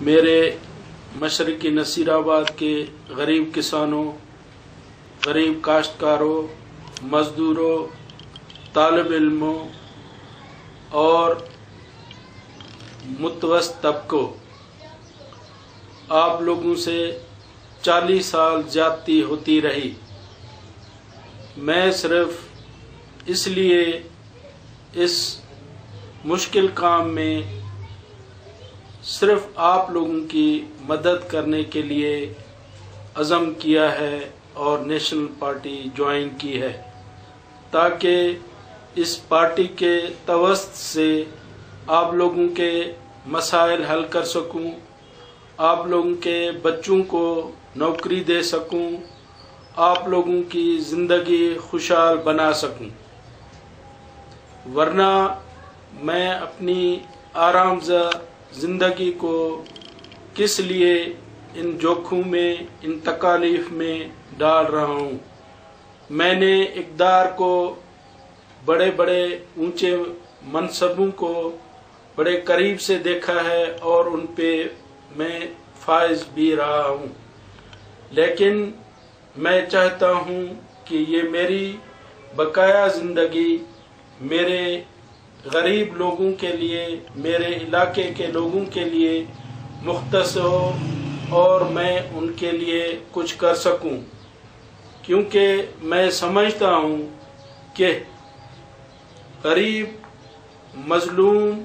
میرے مشرقی نصیرآباد کے غریب کسانوں، غریب کاشتکاروں، مزدوروں، طالب علموں اور متوسط طبقوں، آپ لوگوں سے 40 سال زیادتی ہوتی رہی۔ میں صرف اس لیے اس مشکل کام میں صرف آپ لوگوں کی مدد کرنے کے لیے عزم کیا ہے اور نیشنل پارٹی جوائن کی ہے، تاکہ اس پارٹی کے توسط سے آپ لوگوں کے مسائل حل کر سکوں، آپ لوگوں کے بچوں کو نوکری دے سکوں، آپ لوگوں کی زندگی خوشحال بنا سکوں۔ ورنہ میں اپنی آرام زدہ زندگی کو کس لیے ان جوکھوں میں، ان تکالیف میں ڈال رہا ہوں۔ میں نے اقتدار کو، بڑے بڑے اونچے منصبوں کو بڑے قریب سے دیکھا ہے اور ان پہ میں فائز بھی رہا ہوں، لیکن میں چاہتا ہوں کہ یہ میری بقایا زندگی میرے غریب لوگوں کے لیے، میرے علاقے کے لوگوں کے لیے مختص ہو اور میں ان کے لیے کچھ کر سکوں، کیونکہ میں سمجھتا ہوں کہ غریب، مظلوم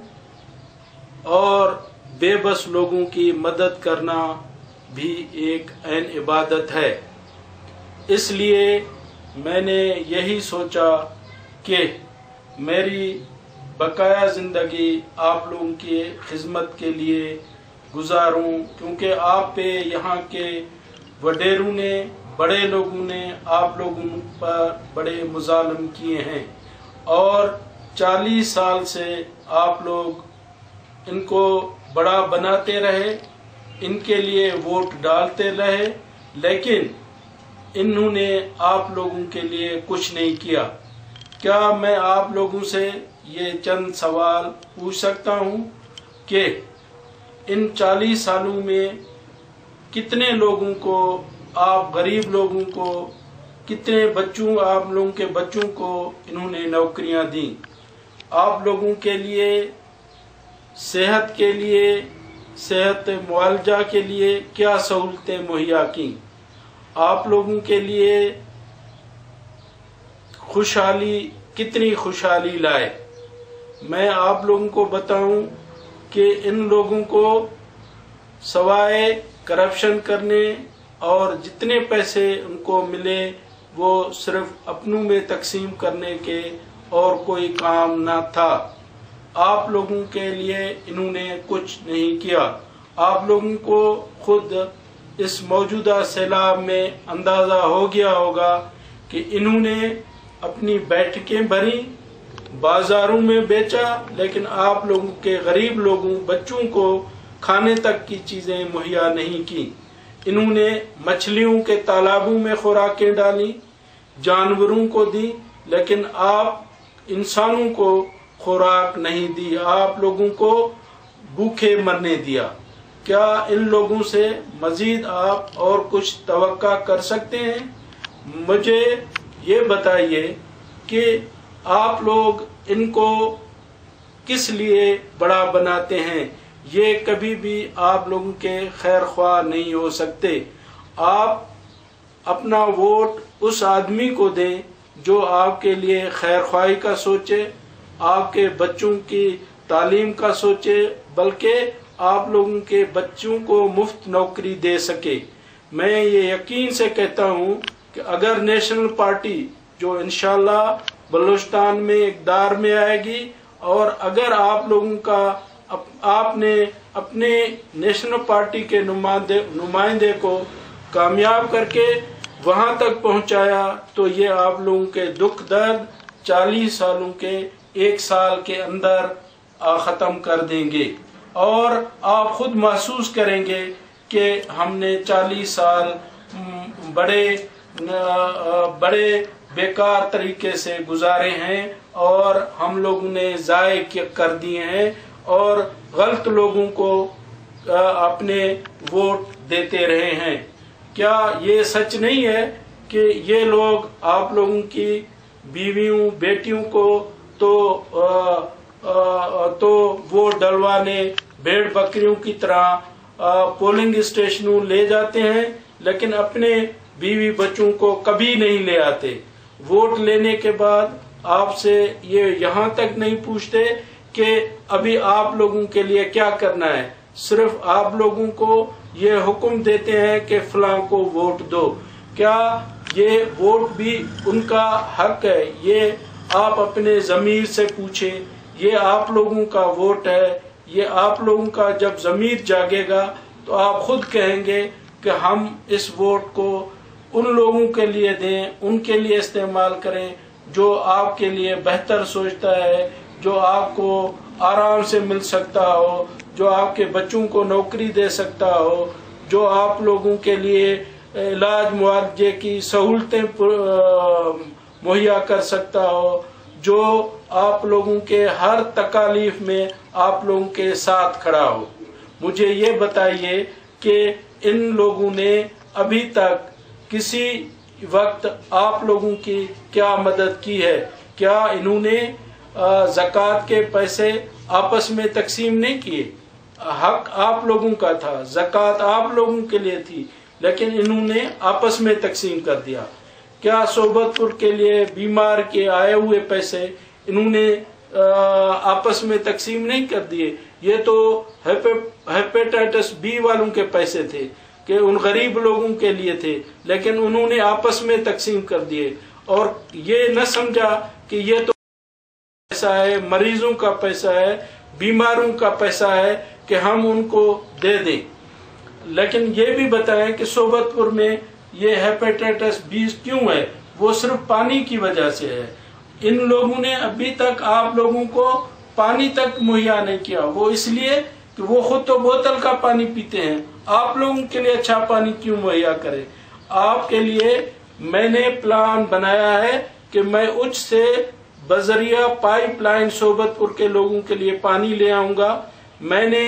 اور بے بس لوگوں کی مدد کرنا بھی ایک عین عبادت ہے۔ اس لیے میں نے یہی سوچا کہ میری بقایا زندگی آپ لوگوں کی خدمت کے لیے گزاروں، کیونکہ آپ پہ یہاں کے وڈیروں نے، بڑے لوگوں نے آپ لوگوں پر بڑے مظالم کیے ہیں اور 40 سال سے آپ لوگ ان کو بڑا بناتے رہے، ان کے لیے ووٹ ڈالتے رہے، لیکن انہوں نے آپ لوگوں کے لیے کچھ نہیں کیا۔ کیا میں آپ لوگوں سے یہ چند سوال پوچھ سکتا ہوں کہ ان 40 سالوں میں کتنے لوگوں کو، آپ غریب لوگوں کو، کتنے بچوں، آپ لوگوں کے بچوں کو انہوں نے نوکریاں دیں، آپ لوگوں کے لیے صحت کے لیے، صحت معالجہ کے لیے کیا سہولتیں مہیا کیں، آپ لوگوں کے لیے خوشحالی، کتنی خوشحالی لائے۔ میں آپ لوگوں کو بتاؤں کہ ان لوگوں کو سوائے کرپشن کرنے اور جتنے پیسے ان کو ملے وہ صرف اپنوں میں تقسیم کرنے کے اور کوئی کام نہ تھا۔ آپ لوگوں کے لیے انہوں نے کچھ نہیں کیا۔ آپ لوگوں کو خود اس موجودہ سیلاب میں اندازہ ہو گیا ہوگا کہ انہوں نے اپنی بیٹھکیں بھری، بازاروں میں بیچا، لیکن آپ لوگوں کے غریب لوگوں، بچوں کو کھانے تک کی چیزیں مہیا نہیں کی۔ انہوں نے مچھلیوں کے تالابوں میں خوراکیں ڈالی، جانوروں کو دی، لیکن آپ انسانوں کو خوراک نہیں دی، آپ لوگوں کو بھوکے مرنے دیا۔ کیا ان لوگوں سے مزید آپ اور کچھ توقع کر سکتے ہیں؟ مجھے یہ بتائیے کہ آپ لوگ ان کو کس لیے بڑا بناتے ہیں؟ یہ کبھی بھی آپ لوگوں کے خیر خواہ نہیں ہو سکتے۔ آپ اپنا ووٹ اس آدمی کو دیں جو آپ کے لیے خیر خواہی کا سوچے، آپ کے بچوں کی تعلیم کا سوچے، بلکہ آپ لوگوں کے بچوں کو مفت نوکری دے سکے۔ میں یہ یقین سے کہتا ہوں کہ اگر نیشنل پارٹی جو انشاءاللہ بلوچستان میں اقتدار میں آئے گی، اور اگر آپ لوگوں کا، آپ نے اپنے نیشنل پارٹی کے نمائندے کو کامیاب کر کے وہاں تک پہنچایا، تو یہ آپ لوگوں کے دکھ درد 40 سالوں کے 1 سال کے اندر ختم کر دیں گے، اور آپ خود محسوس کریں گے کہ ہم نے 40 سال بڑے بیکار طریقے سے گزارے ہیں اور ہم لوگوں نے ضائع کر دیے ہیں اور غلط لوگوں کو اپنے ووٹ دیتے رہے ہیں۔ کیا یہ سچ نہیں ہے کہ یہ لوگ آپ لوگوں کی بیویوں بیٹیوں کو تو ووٹ ڈلوانے بھیڑ بکریوں کی طرح پولنگ اسٹیشنوں لے جاتے ہیں، لیکن اپنے بیوی بچوں کو کبھی نہیں لے آتے؟ ووٹ لینے کے بعد آپ سے یہ یہاں تک نہیں پوچھتے کہ ابھی آپ لوگوں کے لیے کیا کرنا ہے، صرف آپ لوگوں کو یہ حکم دیتے ہیں کہ فلاں کو ووٹ دو۔ کیا یہ ووٹ بھی ان کا حق ہے؟ یہ آپ اپنے ضمیر سے پوچھیں، یہ آپ لوگوں کا ووٹ ہے، یہ آپ لوگوں کا جب ضمیر جاگے گا تو آپ خود کہیں گے کہ ہم اس ووٹ کو ان لوگوں کے لیے دیں، ان کے لیے استعمال کریں جو آپ کے لیے بہتر سوچتا ہے، جو آپ کو آرام سے مل سکتا ہو، جو آپ کے بچوں کو نوکری دے سکتا ہو، جو آپ لوگوں کے لیے علاج معالجے کی سہولتیں مہیا کر سکتا ہو، جو آپ لوگوں کے ہر تکالیف میں آپ لوگوں کے ساتھ کھڑا ہو۔ مجھے یہ بتائیے کہ ان لوگوں نے ابھی تک کسی وقت آپ لوگوں کی کیا مدد کی ہے؟ کیا انہوں نے زکوٰۃ کے پیسے آپس میں تقسیم نہیں کیے؟ حق آپ لوگوں کا تھا، زکوٰۃ آپ لوگوں کے لیے تھی، لیکن انہوں نے آپس میں تقسیم کر دیا۔ کیا صحبت پور کے لیے بیمار کے آئے ہوئے پیسے انہوں نے آپس میں تقسیم نہیں کر دیے؟ یہ تو ہیپیٹائٹس بی والوں کے پیسے تھے کہ ان غریب لوگوں کے لیے تھے، لیکن انہوں نے آپس میں تقسیم کر دیے اور یہ نہ سمجھا کہ یہ تو پیسہ ہے، مریضوں کا پیسہ ہے، بیماروں کا پیسہ ہے کہ ہم ان کو دے دیں۔ لیکن یہ بھی بتائیں کہ صحبت پور میں یہ ہیپیٹائٹس بی کیوں ہے؟ وہ صرف پانی کی وجہ سے ہے۔ ان لوگوں نے ابھی تک آپ لوگوں کو پانی تک مہیا نہیں کیا، وہ اس لیے کہ وہ خود تو بوتل کا پانی پیتے ہیں، آپ لوگوں کے لیے اچھا پانی کیوں مہیا کرے؟ آپ کے لیے میں نے پلان بنایا ہے کہ میں اچ سے بذریعہ پائپ لائن صحبت پور کے لوگوں کے لیے پانی لے آؤں گا۔ میں نے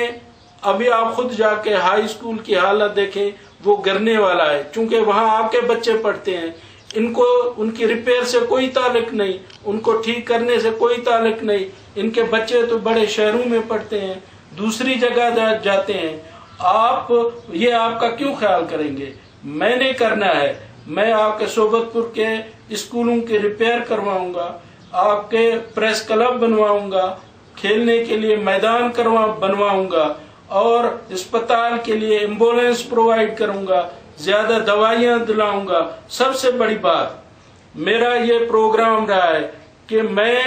ابھی آپ خود جا کے ہائی اسکول کی حالت دیکھیں، وہ گرنے والا ہے، چونکہ وہاں آپ کے بچے پڑھتے ہیں۔ ان کو ان کی ریپیئر سے کوئی تعلق نہیں، ان کو ٹھیک کرنے سے کوئی تعلق نہیں۔ ان کے بچے تو بڑے شہروں میں پڑھتے ہیں، دوسری جگہ جاتے ہیں۔ آپ کا کیوں خیال کریں گے؟ میں نے کرنا ہے۔ میں آپ کے صحبت پور کے اسکولوں کی ریپیئر کرواؤں گا، آپ کے پریس کلب بنواؤں گا، کھیلنے کے لیے میدان بنواؤں گا، اور اسپتال کے لیے ایمبولینس پرووائڈ کروں گا، زیادہ دوائیاں دلاؤں گا۔ سب سے بڑی بات میرا یہ پروگرام رہا ہے کہ میں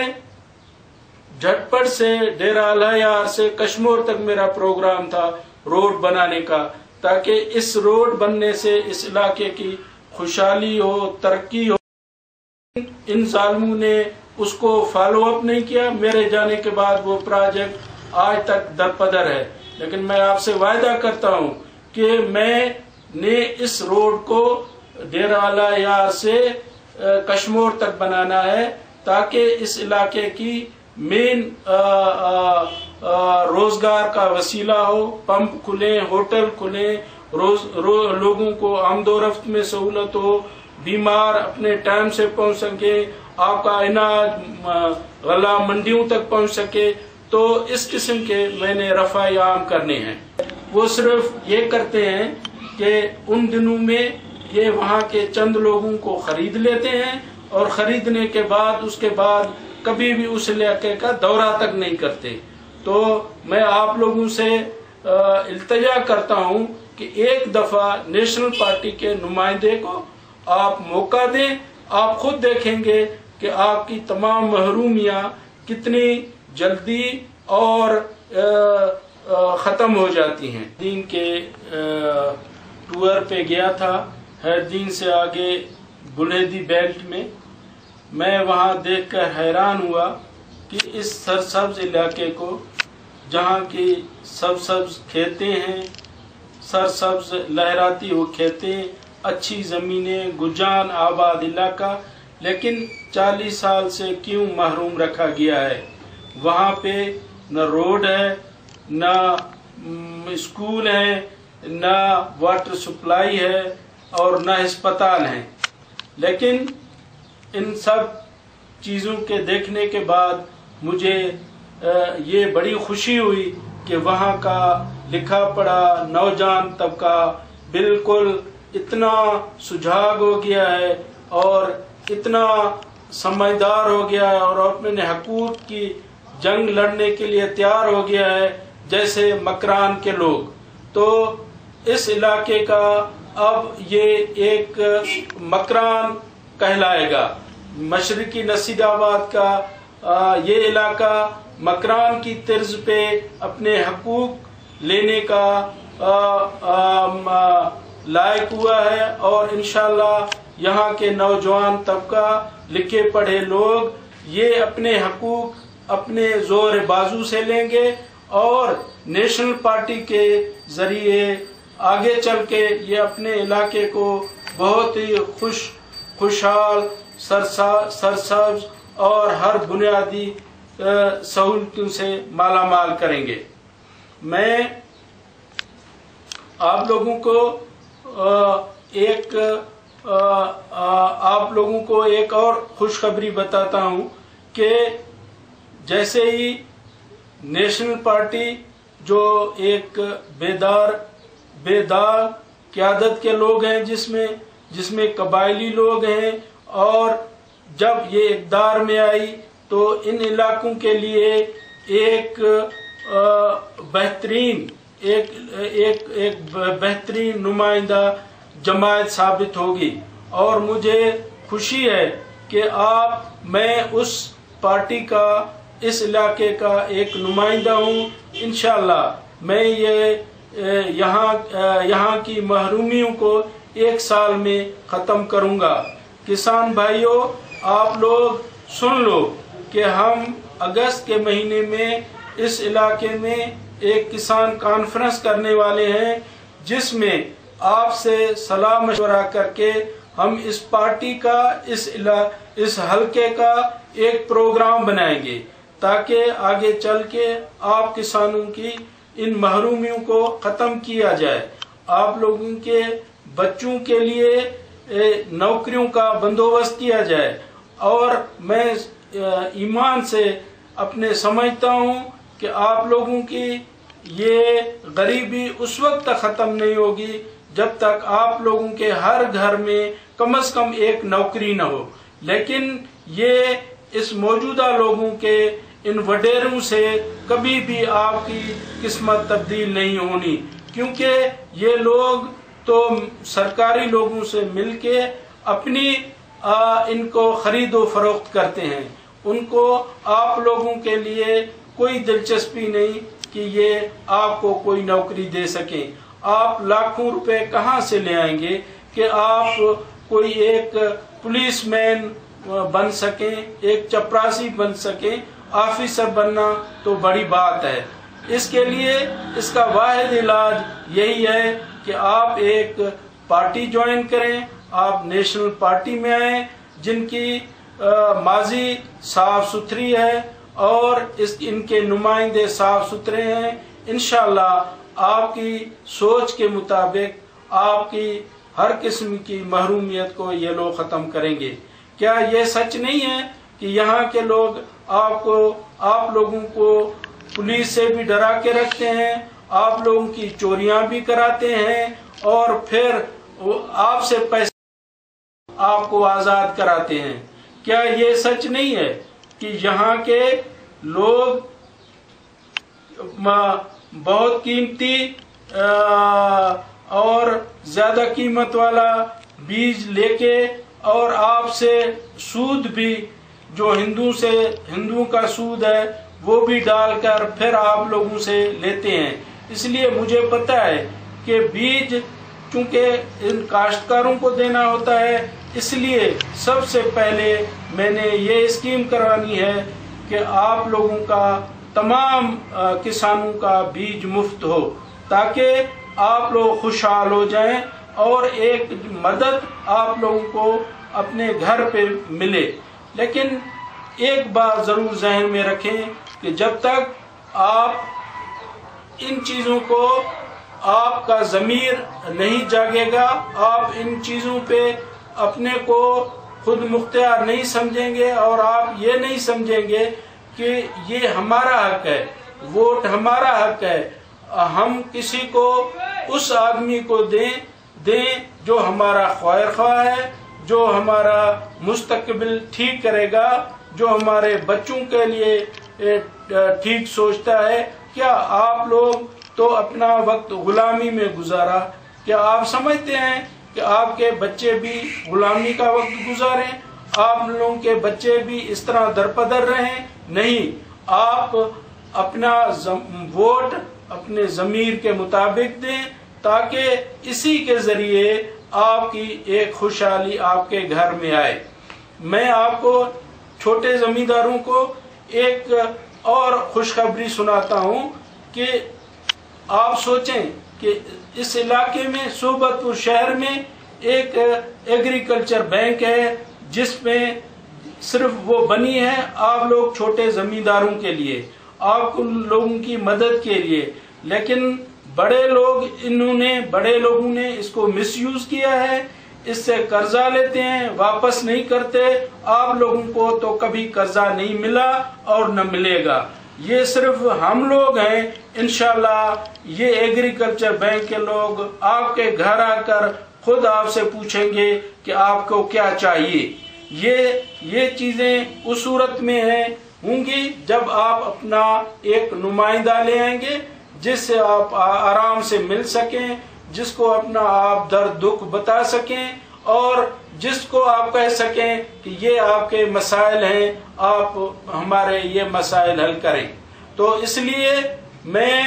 جھٹ پٹ سے ڈیرہ الحیار سے کشمور تک میرا پروگرام تھا روڈ بنانے کا، تاکہ اس روڈ بننے سے اس علاقے کی خوشحالی ہو، ترقی ہو۔ ان ظالموں نے اس کو فالو اپ نہیں کیا۔ میرے جانے کے بعد وہ پروجیکٹ آج تک درپدر ہے، لیکن میں آپ سے وعدہ کرتا ہوں کہ میں نے اس روڈ کو ڈیرہ الحیار سے کشمور تک بنانا ہے، تاکہ اس علاقے کی مین روزگار کا وسیلہ ہو، پمپ کھلیں، ہوٹل کھلیں، لوگوں کو آمد و رفت میں سہولت ہو، بیمار اپنے ٹائم سے پہنچ سکے، آپ کا اناج غلہ منڈیوں تک پہنچ سکے۔ تو اس قسم کے میں نے رفع عام کرنے ہیں۔ وہ صرف یہ کرتے ہیں کہ ان دنوں میں یہ وہاں کے چند لوگوں کو خرید لیتے ہیں، اور خریدنے کے بعد کبھی بھی اس علاقے کا دورہ تک نہیں کرتے۔ تو میں آپ لوگوں سے التجا کرتا ہوں کہ ایک دفعہ نیشنل پارٹی کے نمائندے کو آپ موقع دیں، آپ خود دیکھیں گے کہ آپ کی تمام محرومیاں کتنی جلدی اور ختم ہو جاتی ہیں۔ دین کے ٹور پہ گیا تھا، ہیردین سے آگے بلیدی بیلٹ میں وہاں دیکھ کر حیران ہوا کہ اس سرسبز علاقے کو، جہاں کی سبز کھیتیں ہیں، سرسبز لہراتی ہوئی کھیتیں، اچھی زمینیں، گجان آباد علاقہ، لیکن 40 سال سے کیوں محروم رکھا گیا ہے؟ وہاں پہ نہ روڈ ہے، نہ اسکول ہیں، نہ واٹر سپلائی ہے اور نہ ہسپتال ہیں، لیکن ان سب چیزوں کے دیکھنے کے بعد مجھے یہ بڑی خوشی ہوئی کہ وہاں کا لکھا پڑھا نوجوان طبقہ بالکل اتنا سجاگ ہو گیا ہے اور اتنا سمجھدار ہو گیا ہے اور اپنے حقوق کی جنگ لڑنے کے لیے تیار ہو گیا ہے جیسے مکران کے لوگ. تو اس علاقے کا اب یہ ایک مکران کہلائے گا. مشرقی نصیر آباد کا یہ علاقہ مکران کی طرز پہ اپنے حقوق لینے کا لائق ہوا ہے اور انشاءاللہ یہاں کے نوجوان طبقہ لکھے پڑھے لوگ یہ اپنے حقوق اپنے زور بازو سے لیں گے اور نیشنل پارٹی کے ذریعے آگے چل کے یہ اپنے علاقے کو بہت ہی خوشحال سرسبز اور ہر بنیادی سہولتوں سے مالا مال کریں گے. میں آپ لوگوں کو ایک اور خوشخبری بتاتا ہوں کہ جیسے ہی نیشنل پارٹی جو ایک بیدار قیادت کے لوگ ہیں جس میں قبائلی لوگ ہیں اور جب یہ اقتدار میں آئی تو ان علاقوں کے لیے ایک بہترین نمائندہ جماعت ثابت ہوگی اور مجھے خوشی ہے کہ میں اس پارٹی کا اس علاقے کا ایک نمائندہ ہوں. انشاءاللہ میں یہاں کی محرومیوں کو 1 سال میں ختم کروں گا. کسان بھائیوں آپ لوگ سن لو کہ ہم اگست کے مہینے میں اس علاقے میں ایک کسان کانفرنس کرنے والے ہیں جس میں آپ سے صلاح مشورہ کر کے ہم اس پارٹی کا اس حلقے کا ایک پروگرام بنائیں گے تاکہ آگے چل کے آپ کسانوں کی ان محرومیوں کو ختم کیا جائے. آپ لوگوں کے بچوں کے لیے نوکریوں کا بندوبست کیا جائے اور میں ایمان سے اپنے سمجھتا ہوں کہ آپ لوگوں کی یہ غریبی اس وقت تک ختم نہیں ہوگی جب تک آپ لوگوں کے ہر گھر میں کم از کم ایک نوکری نہ ہو. لیکن یہ اس موجودہ لوگوں کے ان وڈیروں سے کبھی بھی آپ کی قسمت تبدیل نہیں ہونی کیونکہ یہ لوگ تو سرکاری لوگوں سے مل کے اپنی ان کو خرید و فروخت کرتے ہیں. ان کو آپ لوگوں کے لیے کوئی دلچسپی نہیں کہ یہ آپ کو کوئی نوکری دے سکیں. آپ لاکھوں روپے کہاں سے لے آئیں گے کہ آپ کوئی ایک پولیس مین بن سکیں، ایک چپراسی بن سکیں. آفیسر بننا تو بڑی بات ہے. اس کے لیے اس کا واحد علاج یہی ہے کہ آپ ایک پارٹی جوائن کریں، آپ نیشنل پارٹی میں آئیں جن کی ماضی صاف ستھری ہے اور ان کے نمائندے صاف ستھرے ہیں. انشاءاللہ آپ کی سوچ کے مطابق آپ کی ہر قسم کی محرومیت کو یہ لوگ ختم کریں گے. کیا یہ سچ نہیں ہے کہ یہاں کے لوگ آپ لوگوں کو پولیس سے بھی ڈرا کے رکھتے ہیں، آپ لوگوں کی چوریاں بھی کراتے ہیں اور پھر آپ سے پیسے آپ کو آزاد کراتے ہیں؟ کیا یہ سچ نہیں ہے کہ یہاں کے لوگ بہت قیمتی اور زیادہ قیمت والا بیج لے کے اور آپ سے سود بھی جو ہندوؤں کا سود ہے وہ بھی ڈال کر پھر آپ لوگوں سے لیتے ہیں؟ اس لیے مجھے پتا ہے کہ بیج چونکہ ان کاشتکاروں کو دینا ہوتا ہے، اس لیے سب سے پہلے میں نے یہ اسکیم کروانی ہے کہ آپ لوگوں کا تمام کسانوں کا بیج مفت ہو تاکہ آپ لوگ خوشحال ہو جائیں اور ایک مدد آپ لوگوں کو اپنے گھر پہ ملے. لیکن ایک بات ضرور ذہن میں رکھیں کہ جب تک آپ ان چیزوں کو آپ کا ضمیر نہیں جاگے گا، آپ ان چیزوں پہ اپنے کو خود مختار نہیں سمجھیں گے، اور آپ یہ نہیں سمجھیں گے کہ یہ ہمارا حق ہے، ووٹ ہمارا حق ہے، ہم کسی کو اس آدمی کو دیں جو ہمارا خیر خواہ ہے، جو ہمارا مستقبل ٹھیک کرے گا، جو ہمارے بچوں کے لیے ٹھیک سوچتا ہے۔ کیا آپ لوگ تو اپنا وقت غلامی میں گزارا؟ کیا آپ سمجھتے ہیں کہ آپ کے بچے بھی غلامی کا وقت گزاریں؟ آپ لوگوں کے بچے بھی اس طرح درپدر رہیں؟ نہیں، آپ اپنا ووٹ اپنے ضمیر کے مطابق دیں، تاکہ اسی کے ذریعے آپ کی ایک خوشحالی آپ کے گھر میں آئے۔ میں آپ کو چھوٹے زمینداروں کو ایک اور خوشخبری سناتا ہوں کہ آپ سوچیں کہ اس علاقے میں صوبت پور شہر میں ایک ایگریکلچر بینک ہے، جس میں صرف وہ بنی ہے آپ لوگ چھوٹے زمینداروں کے لیے، آپ لوگوں کی مدد کے لیے، لیکن بڑے لوگوں نے اس کو مس یوز کیا ہے، اس سے قرضہ لیتے ہیں، واپس نہیں کرتے۔ آپ لوگوں کو تو کبھی قرضہ نہیں ملا اور نہ ملے گا، یہ صرف ہم لوگ ہیں۔ انشاءاللہ یہ ایگریکلچر بینک کے لوگ آپ کے گھر آ کر خود آپ سے پوچھیں گے کہ آپ کو کیا چاہیے۔ یہ چیزیں اس صورت میں ہوں گی جب آپ اپنا ایک نمائندہ لے آئیں گے، جس سے آپ آرام سے مل سکیں، جس کو اپنا آپ درد دکھ بتا سکیں، اور جس کو آپ کہہ سکیں کہ یہ آپ کے مسائل ہیں، آپ ہمارے یہ مسائل حل کریں۔ تو اس لیے میں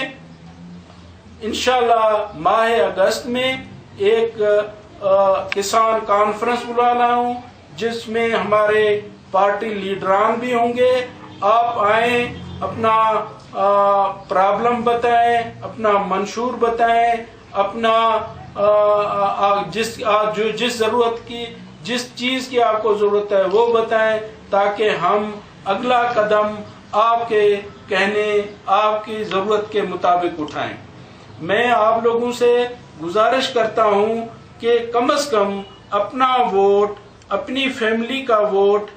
انشاءاللہ ماہ اگست میں ایک کسان کانفرنس بلا رہا ہوں، جس میں ہمارے پارٹی لیڈران بھی ہوں گے۔ آپ آئیں، اپنا پرابلم بتائیں، اپنا منشور بتائیں، اپنا جس ضرورت کی جس چیز کی آپ کو ضرورت ہے وہ بتائیں، تاکہ ہم اگلا قدم آپ کے کہنے، آپ کی ضرورت کے مطابق اٹھائیں۔ میں آپ لوگوں سے گزارش کرتا ہوں کہ کم از کم اپنا ووٹ، اپنی فیملی کا ووٹ،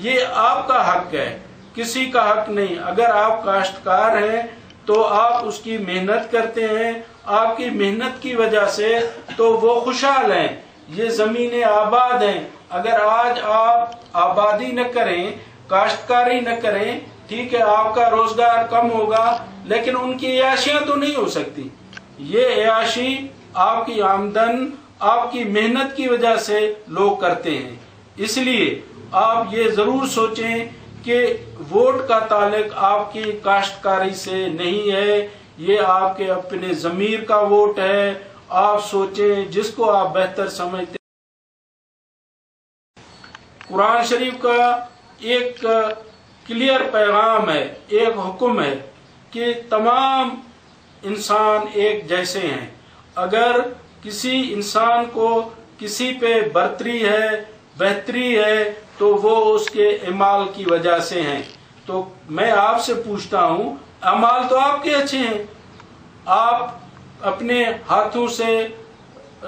یہ آپ کا حق ہے، کسی کا حق نہیں۔ اگر آپ کاشتکار ہیں تو آپ اس کی محنت کرتے ہیں، آپ کی محنت کی وجہ سے تو وہ خوشحال ہیں، یہ زمینیں آباد ہیں۔ اگر آج آپ آبادی نہ کریں، کاشتکاری نہ کریں، ٹھیک ہے آپ کا روزگار کم ہوگا، لیکن ان کی عیاشیاں تو نہیں ہو سکتی۔ یہ عیاشی آپ کی آمدن، آپ کی محنت کی وجہ سے لوگ کرتے ہیں۔ اس لیے آپ یہ ضرور سوچیں کہ ووٹ کا تعلق آپ کی کاشتکاری سے نہیں ہے، یہ آپ کے اپنے ضمیر کا ووٹ ہے۔ آپ سوچیں جس کو آپ بہتر سمجھتے ہیں۔ قرآن شریف کا ایک کلیئر پیغام ہے، ایک حکم ہے کہ تمام انسان ایک جیسے ہیں۔ اگر کسی انسان کو کسی پہ برتری ہے، بہتری ہے، تو وہ اس کے اعمال کی وجہ سے ہیں۔ تو میں آپ سے پوچھتا ہوں، اعمال تو آپ کے اچھے ہیں، آپ اپنے ہاتھوں سے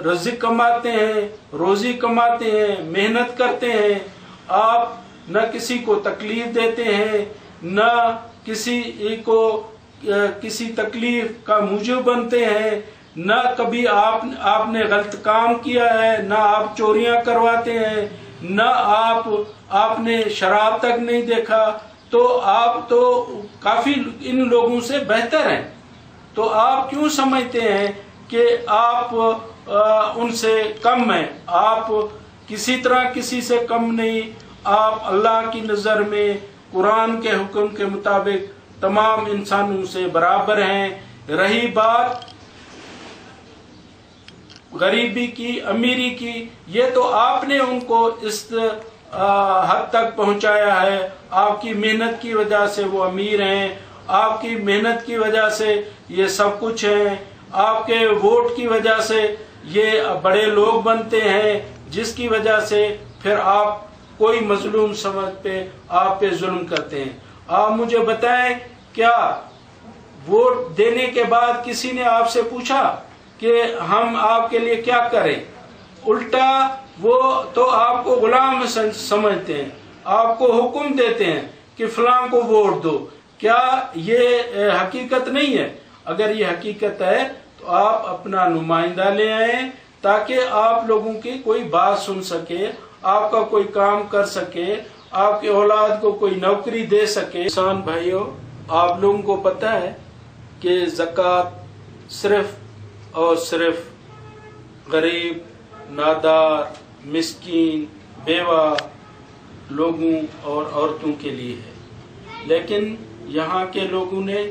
رزق کماتے ہیں، روزی کماتے ہیں، محنت کرتے ہیں، آپ نہ کسی کو تکلیف دیتے ہیں، نہ کسی کو کسی تکلیف کا موجب بنتے ہیں، نہ کبھی آپ نے غلط کام کیا ہے، نہ آپ چوریاں کرواتے ہیں، نہ آپ نے شراب تک نہیں دیکھا، تو آپ تو کافی ان لوگوں سے بہتر ہیں۔ تو آپ کیوں سمجھتے ہیں کہ آپ ان سے کم ہیں؟ آپ کسی طرح کسی سے کم نہیں، آپ اللہ کی نظر میں قرآن کے حکم کے مطابق تمام انسانوں سے برابر ہیں۔ رہی بات غریبی کی، امیری کی، یہ تو آپ نے ان کو اس حد تک پہنچایا ہے، آپ کی محنت کی وجہ سے وہ امیر ہیں، آپ کی محنت کی وجہ سے یہ سب کچھ ہیں، آپ کے ووٹ کی وجہ سے یہ بڑے لوگ بنتے ہیں، جس کی وجہ سے پھر آپ کوئی مظلوم سمجھ پہ آپ پہ ظلم کرتے ہیں۔ آپ مجھے بتائیں، کیا ووٹ دینے کے بعد کسی نے آپ سے پوچھا کہ ہم آپ کے لیے کیا کریں؟ الٹا وہ تو آپ کو غلام سمجھتے ہیں، آپ کو حکم دیتے ہیں کہ فلاں کو ووٹ دو۔ کیا یہ حقیقت نہیں ہے؟ اگر یہ حقیقت ہے تو آپ اپنا نمائندہ لے آئیں تاکہ آپ لوگوں کی کوئی بات سن سکے، آپ کا کوئی کام کر سکے، آپ کے اولاد کو کوئی نوکری دے سکے۔ کسان بھائیوں، آپ لوگوں کو پتہ ہے کہ زکوٰۃ صرف اور صرف غریب، نادار، مسکین، بیوہ لوگوں اور عورتوں کے لیے ہے، لیکن یہاں کے لوگوں نے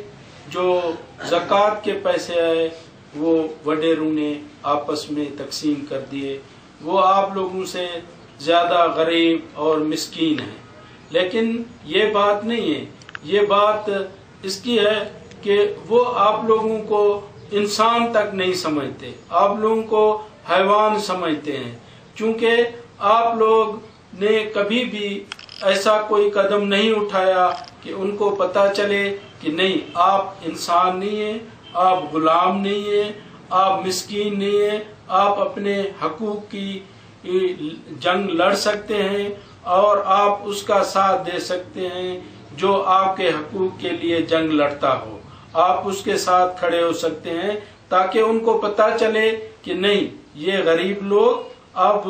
جو زکوٰۃ کے پیسے آئے وہ وڈیروں نے آپس میں تقسیم کر دیے۔ وہ آپ لوگوں سے زیادہ غریب اور مسکین ہیں، لیکن یہ بات نہیں ہے، یہ بات اس کی ہے کہ وہ آپ لوگوں کو انسان تک نہیں سمجھتے، آپ لوگوں کو حیوان سمجھتے ہیں، چونکہ آپ لوگ نے کبھی بھی ایسا کوئی قدم نہیں اٹھایا کہ ان کو پتا چلے کہ نہیں، آپ انسان نہیں ہیں، آپ غلام نہیں ہیں، آپ مسکین نہیں ہیں، آپ اپنے حقوق کی جنگ لڑ سکتے ہیں اور آپ اس کا ساتھ دے سکتے ہیں جو آپ کے حقوق کے لیے جنگ لڑتا ہو، آپ اس کے ساتھ کھڑے ہو سکتے ہیں تاکہ ان کو پتا چلے کہ نہیں، یہ غریب لوگ اب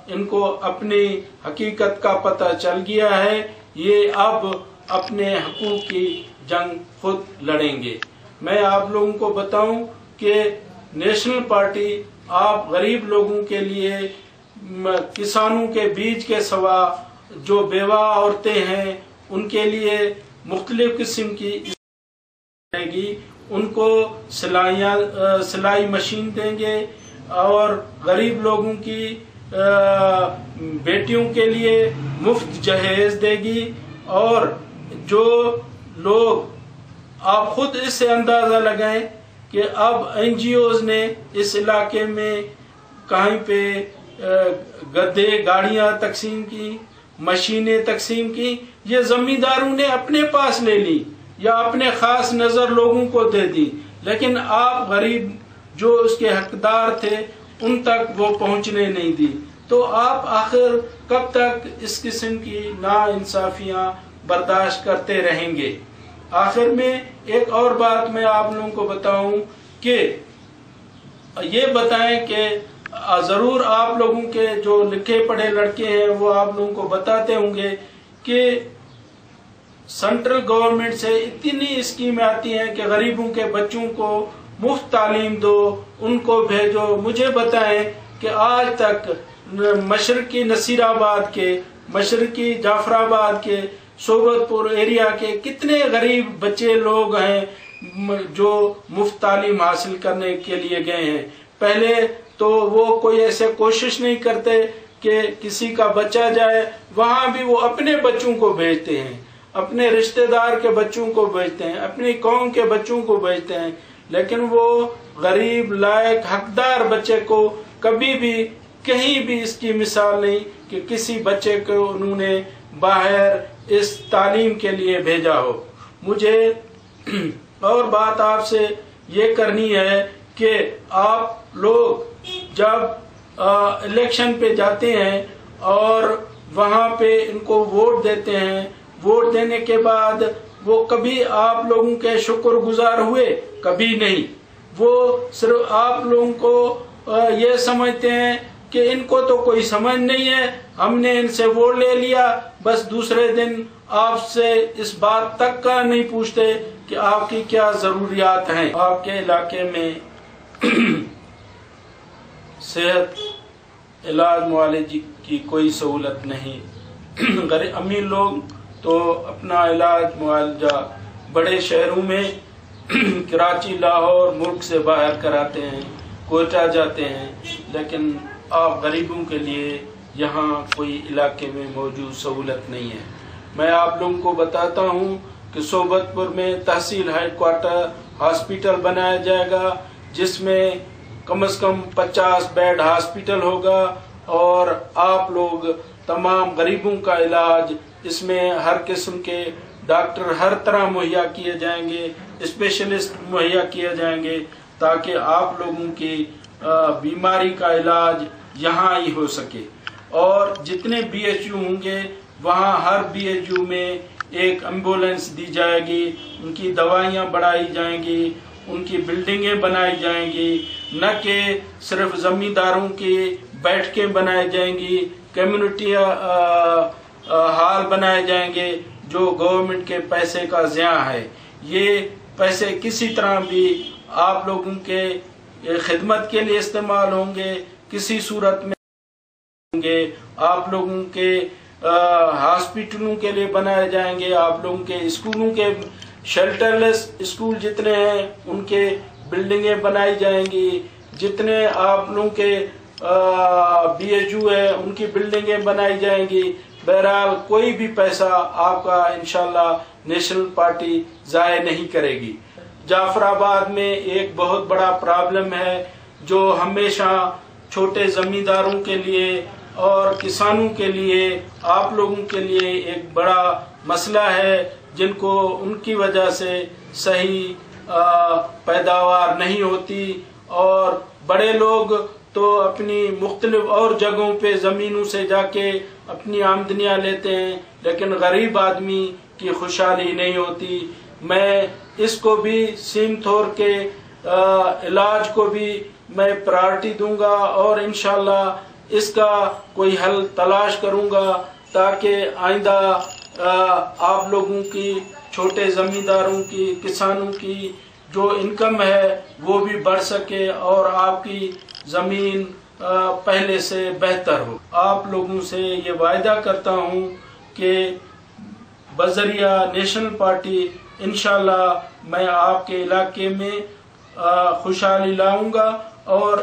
ان کو اپنی حقیقت کا پتہ چل گیا ہے، یہ اب اپنے حقوق کی جنگ خود لڑیں گے۔ میں آپ لوگوں کو بتاؤں کہ نیشنل پارٹی آپ غریب لوگوں کے لیے کسانوں کے بیج کے سوا جو بیوہ عورتیں ہیں ان کے لیے مختلف قسم کی دے گی، ان کو سلائی مشین دیں گے اور غریب لوگوں کی بیٹیوں کے لیے مفت جہیز دے گی، اور جو لوگ آپ خود اس سے اندازہ لگائیں کہ اب این جی اوز نے اس علاقے میں کہیں پہ گدے گاڑیاں تقسیم کی، مشینیں تقسیم کی، یہ زمینداروں نے اپنے پاس لے لی یا اپنے خاص نظر لوگوں کو دے دی، لیکن آپ غریب جو اس کے حقدار تھے ان تک وہ پہنچنے نہیں دی۔ تو آپ آخر کب تک اس قسم کی ناانصافیاں برداشت کرتے رہیں گے؟ آخر میں ایک اور بات میں آپ لوگوں کو بتاؤں کہ یہ بتائیں کہ ضرور آپ لوگوں کے جو لکھے پڑھے لڑکے ہیں وہ آپ لوگوں کو بتاتے ہوں گے کہ سینٹرل گورنمنٹ سے اتنی اسکیمیں آتی ہیں کہ غریبوں کے بچوں کو مفت تعلیم دو، ان کو بھیجو۔ مجھے بتائیں کہ آج تک مشرقی نصیر آباد کے، مشرقی جعفر آباد کے، صوبت پور ایریا کے کتنے غریب بچے لوگ ہیں جو مفت تعلیم حاصل کرنے کے لیے گئے ہیں؟ پہلے تو وہ کوئی ایسے کوشش نہیں کرتے کہ کسی کا بچہ جائے، وہاں بھی وہ اپنے بچوں کو بھیجتے ہیں، اپنے رشتہ دار کے بچوں کو بھیجتے ہیں، اپنی قوم کے بچوں کو بھیجتے ہیں، لیکن وہ غریب لائق حقدار بچے کو کبھی بھی کہیں بھی اس کی مثال نہیں کہ کسی بچے کو انہوں نے باہر اس تعلیم کے لیے بھیجا ہو۔ مجھے اور بات آپ سے یہ کرنی ہے کہ آپ لوگ جب الیکشن پہ جاتے ہیں اور وہاں پہ ان کو ووٹ دیتے ہیں، ووٹ دینے کے بعد وہ کبھی آپ لوگوں کے شکر گزار ہوئے؟ کبھی نہیں۔ وہ صرف آپ لوگوں کو یہ سمجھتے ہیں کہ ان کو تو کوئی سمجھ نہیں ہے، ہم نے ان سے ووٹ لے لیا، بس دوسرے دن آپ سے اس بات تک کا نہیں پوچھتے کہ آپ کی کیا ضروریات ہیں۔ آپ کے علاقے میں صحت، علاج، معالجے کی کوئی سہولت نہیں، امیر لوگ تو اپنا علاج معالجہ بڑے شہروں میں کراچی، لاہور، ملک سے باہر کراتے ہیں، کوئٹہ جاتے ہیں، لیکن آپ غریبوں کے لیے یہاں کوئی علاقے میں موجود سہولت نہیں ہے۔ میں آپ لوگوں کو بتاتا ہوں کہ صوبت پور میں تحصیل ہیڈ کوارٹر ہاسپٹل بنایا جائے گا، جس میں کم از کم 50 بیڈ ہاسپٹل ہوگا، اور آپ لوگ تمام غریبوں کا علاج اس میں ہر قسم کے ڈاکٹر ہر طرح مہیا کیے جائیں گے، اسپیشلسٹ مہیا کیے جائیں گے تاکہ آپ لوگوں کی بیماری کا علاج یہاں ہی ہو سکے۔ اور جتنے بی ایچ یو ہوں گے وہاں ہر بی ایچ یو میں ایک ایمبولینس دی جائے گی، ان کی دوائیاں بڑھائی جائیں گی، ان کی بلڈنگیں بنائی جائیں گی، نہ کہ صرف زمینداروں کی بیٹھکیں بنائی جائیں گی، کمیونٹی ہال بنائے جائیں گے جو گورنمنٹ کے پیسے کا ضیاع ہے۔ یہ پیسے کسی طرح بھی آپ لوگوں کے خدمت کے لیے استعمال ہوں گے، کسی صورت میں ہوں گے، آپ لوگوں کے ہاسپٹلوں کے لیے بنائے جائیں گے، آپ لوگوں کے اسکولوں کے شیلٹر لیس اسکول جتنے ہیں ان کے بلڈنگیں بنائی جائیں گی، جتنے آپ لوگوں کے بی ایچ یو ہے ان کی بلڈنگیں بنائی جائیں گی۔ بہرحال کوئی بھی پیسہ آپ کا انشاءاللہ نیشنل پارٹی ضائع نہیں کرے گی۔ جعفر آباد میں ایک بہت بڑا پرابلم ہے جو ہمیشہ چھوٹے زمینداروں کے لیے اور کسانوں کے لیے، آپ لوگوں کے لیے ایک بڑا مسئلہ ہے، جن کو ان کی وجہ سے صحیح پیداوار نہیں ہوتی، اور بڑے لوگ تو اپنی مختلف اور جگہوں پہ زمینوں سے جا کے اپنی آمدنیاں لیتے ہیں، لیکن غریب آدمی کی خوشحالی نہیں ہوتی۔ میں اس کو بھی سیم تھور کے علاج کو بھی میں پرائرٹی دوں گا، اور انشاءاللہ اس کا کوئی حل تلاش کروں گا تاکہ آئندہ آپ لوگوں کی، چھوٹے زمینداروں کی، کسانوں کی جو انکم ہے وہ بھی بڑھ سکے اور آپ کی زمین پہلے سے بہتر ہو۔ آپ لوگوں سے یہ وعدہ کرتا ہوں کہ بذریعہ نیشنل پارٹی انشاءاللہ میں آپ کے علاقے میں خوشحالی لاؤں گا، اور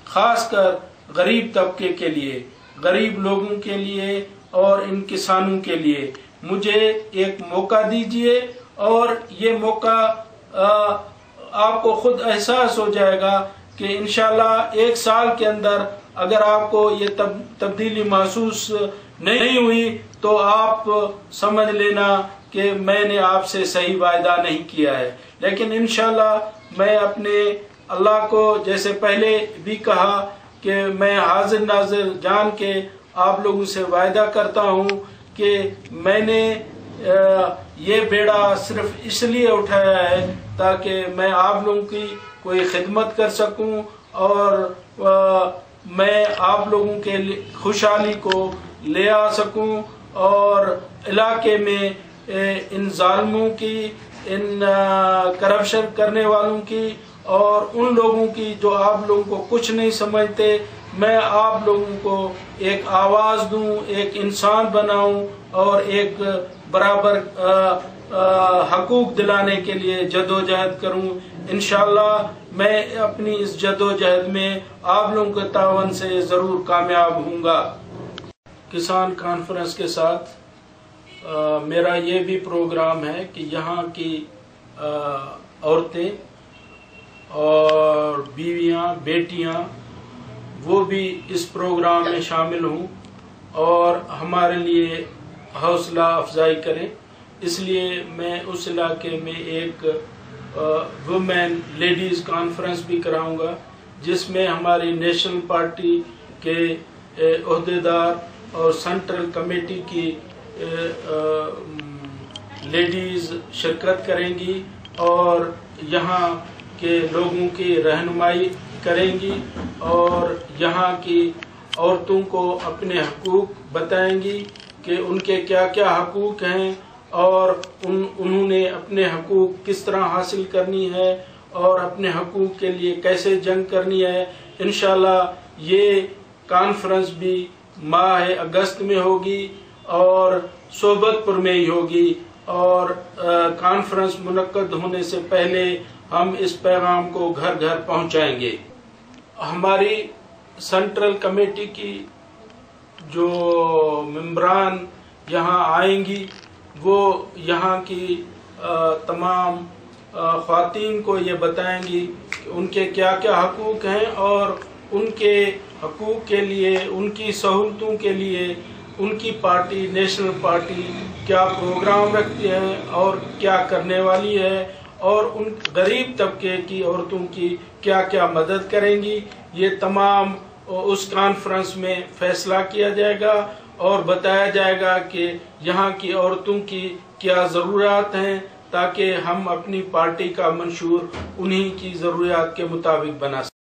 خاص کر غریب طبقے کے لیے، غریب لوگوں کے لیے اور ان کسانوں کے لیے مجھے ایک موقع دیجئے، اور یہ موقع آپ کو خود احساس ہو جائے گا کہ انشاءاللہ 1 سال کے اندر اگر آپ کو یہ تبدیلی محسوس نہیں ہوئی تو آپ سمجھ لینا کہ میں نے آپ سے صحیح وعدہ نہیں کیا ہے۔ لیکن انشاءاللہ میں اپنے اللہ کو جیسے پہلے بھی کہا کہ میں حاضر ناظر جان کے آپ لوگوں سے وعدہ کرتا ہوں کہ میں نے یہ بیڑا صرف اس لیے اٹھایا ہے تاکہ میں آپ لوگوں کی کوئی خدمت کر سکوں، اور میں آپ لوگوں کے خوشحالی کو لے آ سکوں، اور علاقے میں ان ظالموں کی، ان کرپشن کرنے والوں کی اور ان لوگوں کی جو آپ لوگوں کو کچھ نہیں سمجھتے، میں آپ لوگوں کو ایک آواز دوں، ایک انسان بناؤں اور ایک برابر حقوق دلانے کے لیے جدوجہد کروں۔ انشاءاللہ میں اپنی اس جدوجہد میں آپ لوگوں کے تعاون سے ضرور کامیاب ہوں گا۔ کسان کانفرنس کے ساتھ میرا یہ بھی پروگرام ہے کہ یہاں کی عورتیں اور بیویاں، بیٹیاں، وہ بھی اس پروگرام میں شامل ہوں اور ہمارے لیے حوصلہ افزائی کریں۔ اس لیے میں اس علاقے میں ایک وومین لیڈیز کانفرنس بھی کراؤں گا، جس میں ہماری نیشنل پارٹی کے عہدیدار اور سینٹرل کمیٹی کی لیڈیز شرکت کریں گی اور یہاں کے لوگوں کی رہنمائی کریں گی، اور یہاں کی عورتوں کو اپنے حقوق بتائیں گی کہ ان کے کیا کیا حقوق ہیں، اور انہوں نے اپنے حقوق کس طرح حاصل کرنی ہے اور اپنے حقوق کے لیے کیسے جنگ کرنی ہے۔ انشاءاللہ یہ کانفرنس بھی ماہ اگست میں ہوگی اور صحبت پور میں ہی ہوگی، اور کانفرنس منعقد ہونے سے پہلے ہم اس پیغام کو گھر گھر پہنچائیں گے۔ ہماری سینٹرل کمیٹی کی جو ممبران یہاں آئیں گی وہ یہاں کی تمام خواتین کو یہ بتائیں گی کہ ان کے کیا کیا حقوق ہیں، اور ان کے حقوق کے لیے، ان کی سہولتوں کے لیے ان کی پارٹی نیشنل پارٹی کیا پروگرام رکھتی ہیں اور کیا کرنے والی ہے، اور ان غریب طبقے کی عورتوں کی کیا کیا مدد کریں گی، یہ تمام اس کانفرنس میں فیصلہ کیا جائے گا اور بتایا جائے گا کہ یہاں کی عورتوں کی کیا ضروریات ہیں، تاکہ ہم اپنی پارٹی کا منشور انہی کی ضروریات کے مطابق بنا سکیں۔